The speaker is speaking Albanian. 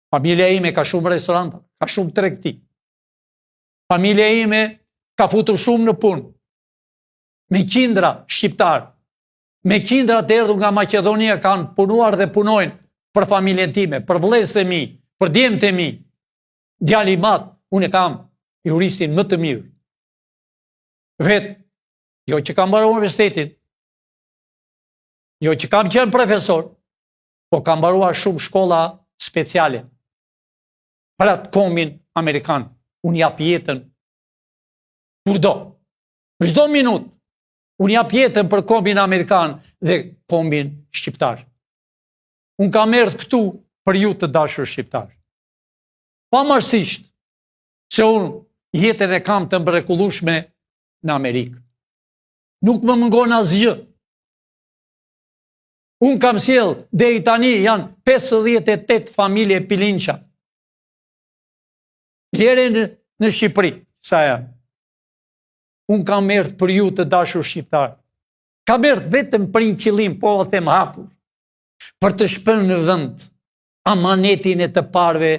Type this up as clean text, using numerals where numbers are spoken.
Familja ime ka shumë restoranta, ka shumë tregti. Familja ime ka futur shumë në punë. Me qindra shqiptarë, me qindra të erdhur nga Maqedonia kanë punuar dhe punojnë për familjen time, për vëllezërit e mi, për djemtë e mi. Djali i madh, unë kam juristin më të mirë. Vetë, jo që kam mbaruar universitetin, jo që kam qenë profesor, po kam mbaruar shumë shkolla speciale. Për atë kombin amerikan, unë jap jetën kurdo. Në çdo minutë, unë jap jetën për kombin amerikan dhe kombin shqiptar. Unë kam erdhur këtu për ju të dashur shqiptar. Pavarësisht se unë jetën e kam të mrekullueshme në Amerikë. Nuk më mungon asgjë. Unë kam sjell deri tani janë 58 familje pilinqa. Lere në Shqipëri, sa janë. Unë kam erdhur për ju të dashur shqiptar. Kam erdhur vetëm për një qëllim, po o them hapur, për të shpërë në vend amanetin e të parëve